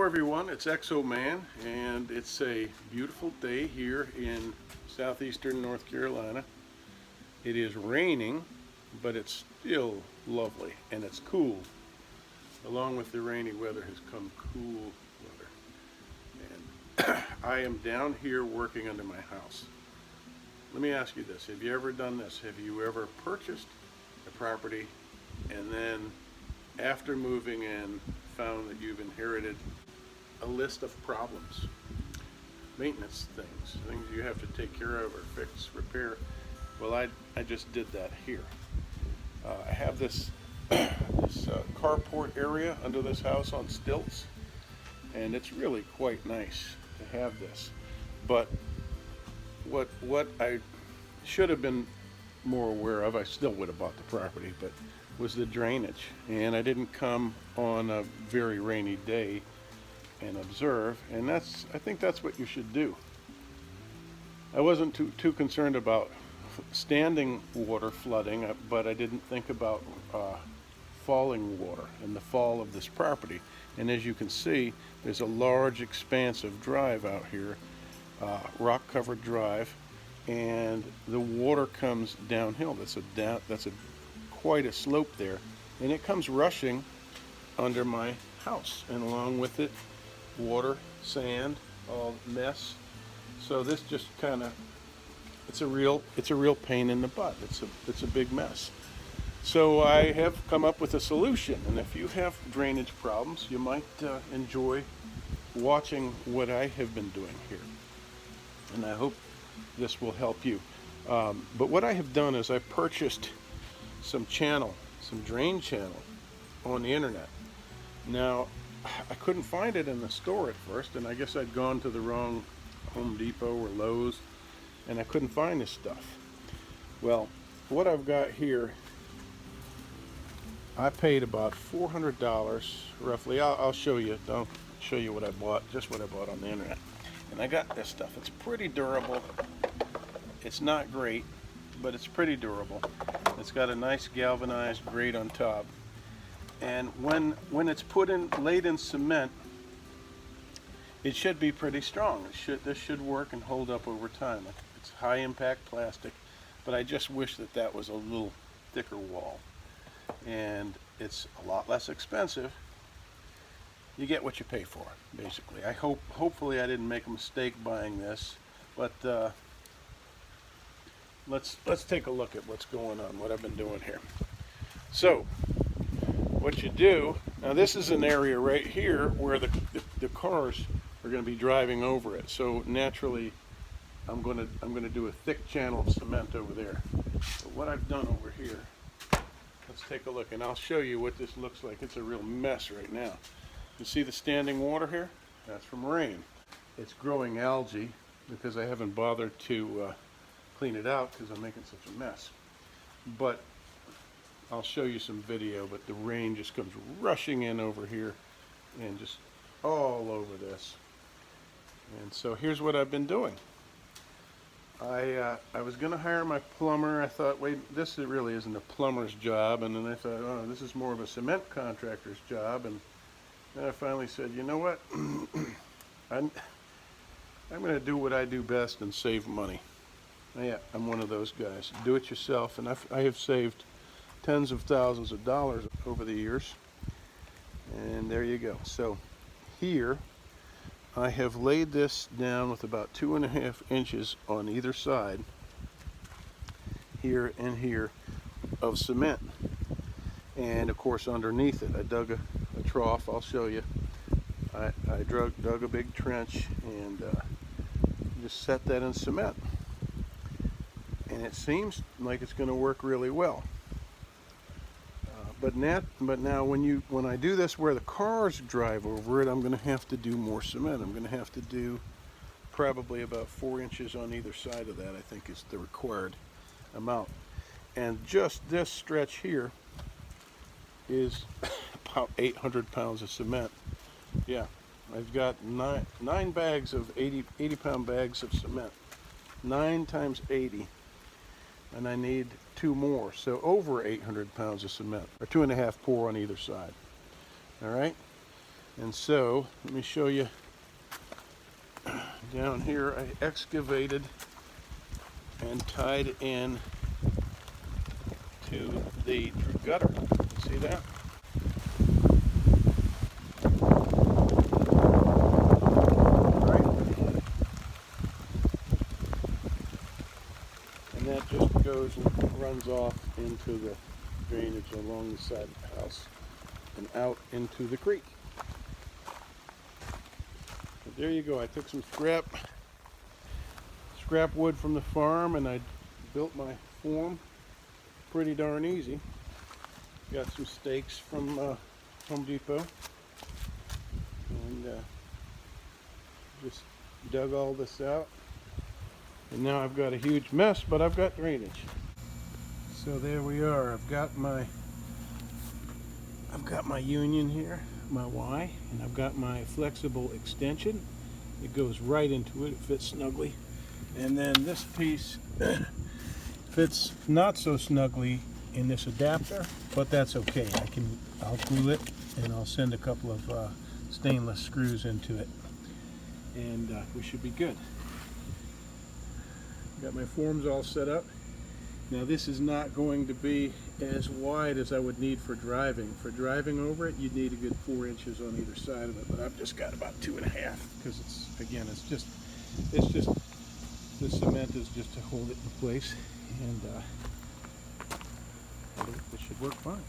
Hello everyone, it's Exoman, and it's a beautiful day here in southeastern North Carolina. It is raining, but it's still lovely, and it's cool. Along with the rainy weather has come cool weather. And I am down here working under my house. Let me ask you this, have you ever done this? Have you ever purchased a property and then after moving in found that you've inherited a list of problems, maintenance things you have to take care of or fix, repair? Well, I just did that here. I have this carport area under this house on stilts, and it's really quite nice to have this. But what I should have been more aware of, I still would have bought the property, but was the drainage. And I didn't come on a very rainy day and observe, and I think that's what you should do. I wasn't too concerned about standing water flooding, but I didn't think about falling water and the fall of this property. And as you can see, there's a large expanse of drive out here, rock covered drive, and the water comes downhill. That's quite a slope there, and it comes rushing under my house, and along with it, water, sand, all mess. So this just kind of, it's a real pain in the butt. It's a big mess. So I have come up with a solution, and if you have drainage problems, you might enjoy watching what I have been doing here, and I hope this will help you. But what I have done is I purchased some drain channel on the internet. Now, I couldn't find it in the store at first, and I guess I'd gone to the wrong Home Depot or Lowe's, and I couldn't find this stuff. Well, what I've got here, I paid about $400 roughly. I'll show you. I'll show you what I bought, just what I bought on the internet. And I got this stuff. It's pretty durable. It's not great, but it's pretty durable. It's got a nice galvanized grate on top, and when it's laid in cement, it should be pretty strong. This should work and hold up over time. It's high impact plastic, but I just wish that was a little thicker wall, and it's a lot less expensive. You get what you pay for, basically. Hopefully I didn't make a mistake buying this, but let's take a look at what's going on, what I've been doing here. So what you do, now this is an area right here where the cars are going to be driving over it. So naturally I'm going to do a thick channel of cement over there. But what I've done over here, let's take a look, and I'll show you what this looks like. It's a real mess right now. You see the standing water here? That's from rain. It's growing algae because I haven't bothered to clean it out because I'm making such a mess. But I'll show you some video, but the rain just comes rushing in over here and just all over this. And so here's what I've been doing. I was going to hire my plumber. I thought, wait, this really isn't a plumber's job. And then I thought, oh, this is more of a cement contractor's job. And then I finally said, you know what? I'm going to do what I do best and save money. Yeah, I'm one of those guys. Do it yourself, and I have saved tens of thousands of dollars over the years. And there you go. So here I have laid this down with about 2.5 inches on either side, here and here, of cement. And of course underneath it I dug a trough. I'll show you. I dug a big trench and just set that in cement. And it seems like it's going to work really well. But now when I do this where the cars drive over it, I'm going to have to do more cement. I'm going to have to do probably about 4 inches on either side of that, I think is the required amount. And just this stretch here is about 800 pounds of cement. Yeah, I've got nine bags of 80 pound bags of cement. 9 times 80. And I need 2 more, so over 800 pounds of cement, or 2.5 pour on either side. All right, And so, let me show you. Down here I excavated and tied in to the gutter. See that? And that just goes and runs off into the drainage along the side of the house and out into the creek. But there you go. I took some scrap wood from the farm and I built my form pretty darn easy. Got some stakes from Home Depot and just dug all this out. And now I've got a huge mess, but I've got drainage. So there we are. I've got my union here, my Y, and I've got my flexible extension. It goes right into it. It fits snugly. And then this piece fits not so snugly in this adapter, but that's okay. I'll glue it, and I'll send a couple of stainless screws into it, and we should be good. Got my forms all set up. Now this is not going to be as wide as I would need for driving. For driving over it, you'd need a good 4 inches on either side of it, but I've just got about 2.5 because it's just the cement is just to hold it in place, and it should work fine.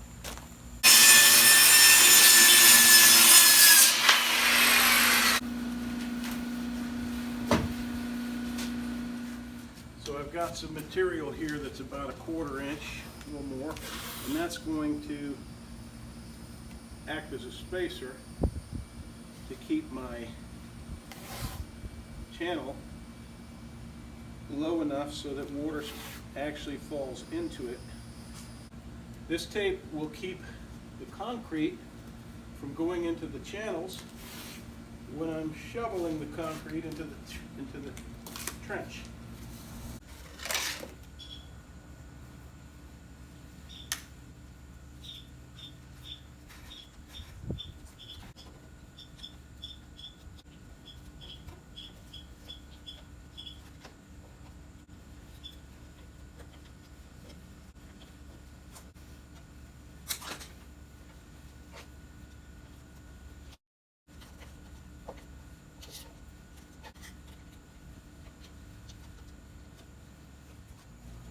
So I've got some material here that's about a 1/4 inch, a little more, and that's going to act as a spacer to keep my channel low enough so that water actually falls into it. This tape will keep the concrete from going into the channels when I'm shoveling the concrete into the trench.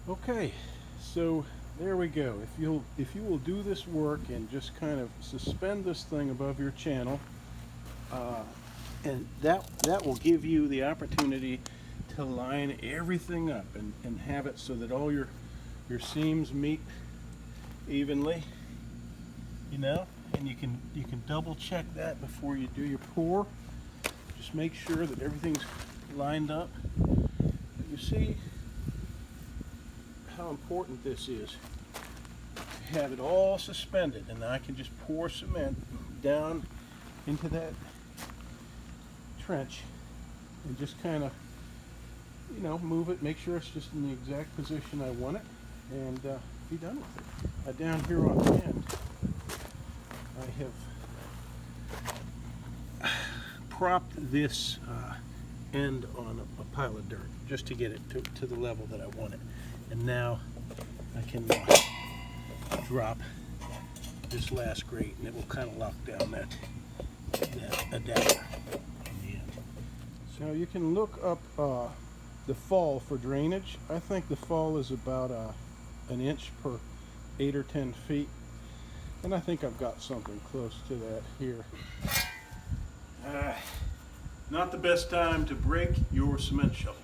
Okay, so there we go. If you will do this work and just kind of suspend this thing above your channel, and that will give you the opportunity to line everything up and have it so that all your seams meet evenly, you know, and you can double check that before you do your pour. Just make sure that everything's lined up. You see how important this is to have it all suspended, and I can just pour cement down into that trench and just kind of, you know, move it, make sure it's just in the exact position I want it, and be done with it. Down here on the end, I have propped this end on a pile of dirt just to get it to the level that I want it. And now I can drop this last grate, and it will kind of lock down that adapter in the end. So you can look up the fall for drainage. I think the fall is about 1 inch per 8 or 10 feet. And I think I've got something close to that here. Not the best time to break your cement shovel.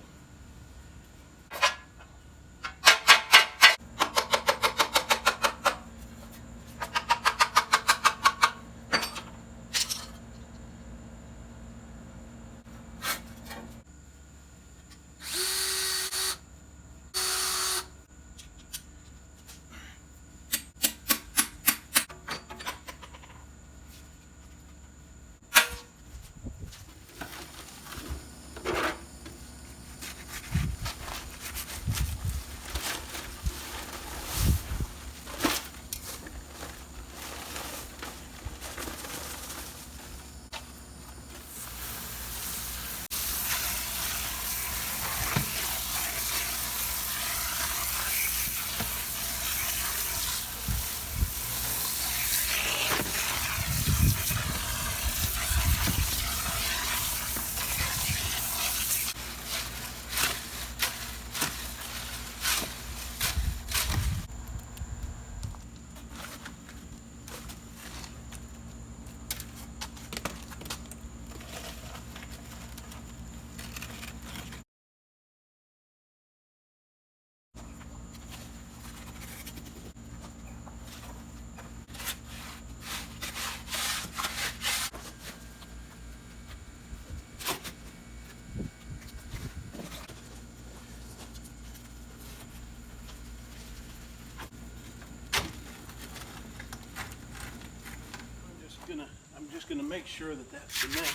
make sure that that cement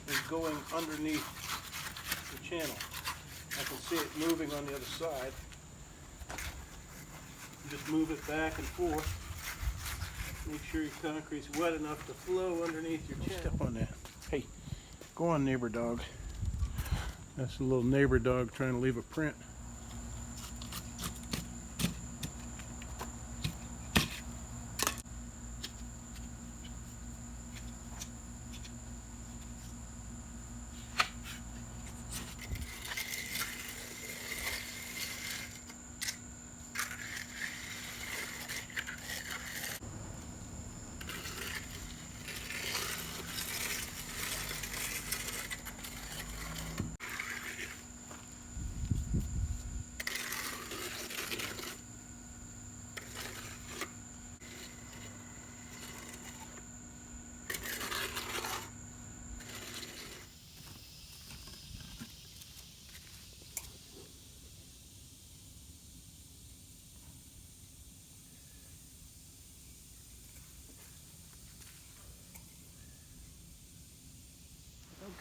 is going underneath the channel. I can see it moving on the other side. Just move it back and forth. Make sure your concrete's wet enough to flow underneath your channel. Step on that. Hey, go on, neighbor dog. That's a little neighbor dog trying to leave a print.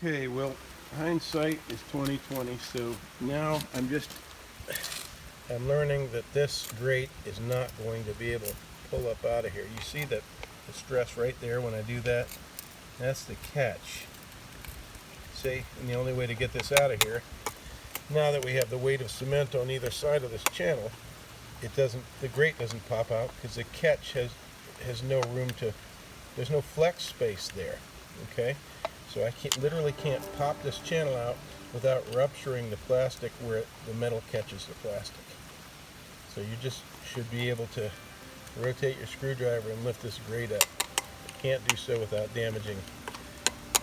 Okay, well, hindsight is 20/20, so now I'm learning that this grate is not going to be able to pull up out of here. You see that the stress right there when I do that? That's the catch. See, and the only way to get this out of here, now that we have the weight of cement on either side of this channel, the grate doesn't pop out because the catch has no room to, there's no flex space there, okay? So I literally can't pop this channel out without rupturing the plastic where the metal catches the plastic. So you just should be able to rotate your screwdriver and lift this grate up. You can't do so without damaging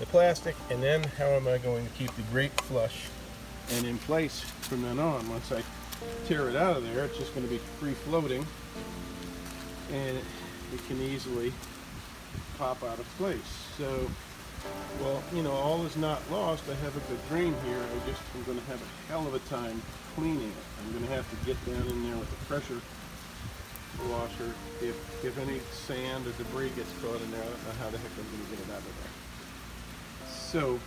the plastic. And then how am I going to keep the grate flush and in place from then on? Once I tear it out of there, it's just going to be free floating and it can easily pop out of place. So, well, you know, all is not lost. I have a good drain here. I'm going to have a hell of a time cleaning it. I'm going to have to get down in there with a pressure washer. If any sand or debris gets caught in there, I don't know how the heck I'm going to get it out of there. So,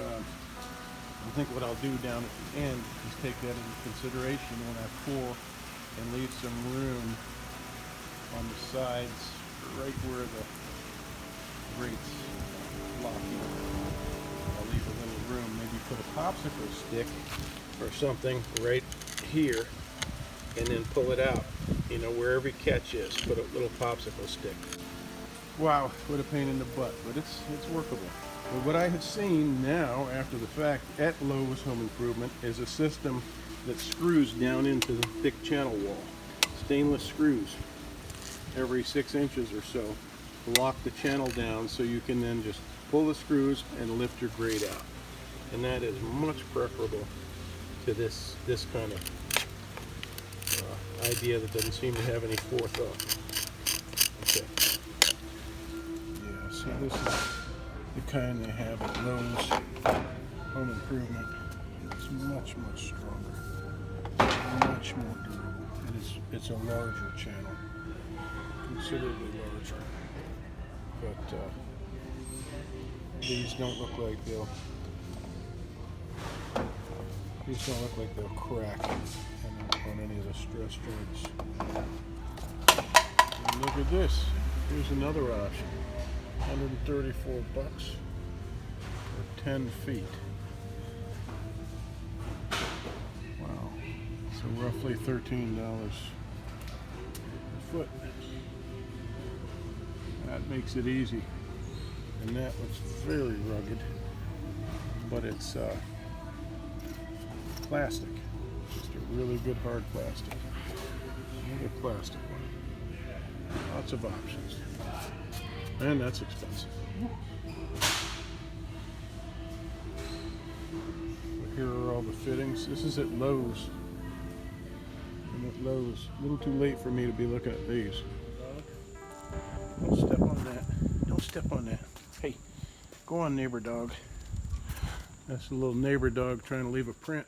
I think what I'll do down at the end is take that into consideration when I pour and leave some room on the sides, right where the grates lock in. I'll leave a little room, maybe put a popsicle stick or something right here and then pull it out. You know, where every catch is, put a little popsicle stick. Wow, what a pain in the butt, but it's workable. But what I have seen now, after the fact, at Lowe's Home Improvement, is a system that screws down into the thick channel wall. Stainless screws every 6 inches or so lock the channel down, so you can then just pull the screws and lift your grate out. And that is much preferable to this kind of idea that doesn't seem to have any forethought. Okay. Yeah, so this is the kind they have at Lowe's Home Improvement. It's much, much stronger, much more durable, and it's a larger channel, considerably larger. But these don't look like they'll crack on any of the stress joints. And look at this. Here's another option. 134 bucks for 10 feet. Wow. So roughly $13 a foot. That makes it easy. And that looks very rugged, but it's plastic. Just a really good hard plastic. Another plastic one. Lots of options. And that's expensive. But here are all the fittings. This is at Lowe's. I'm at Lowe's. A little too late for me to be looking at these. Don't step on that. Don't step on that. Hey, go on, neighbor dog. That's a little neighbor dog trying to leave a print.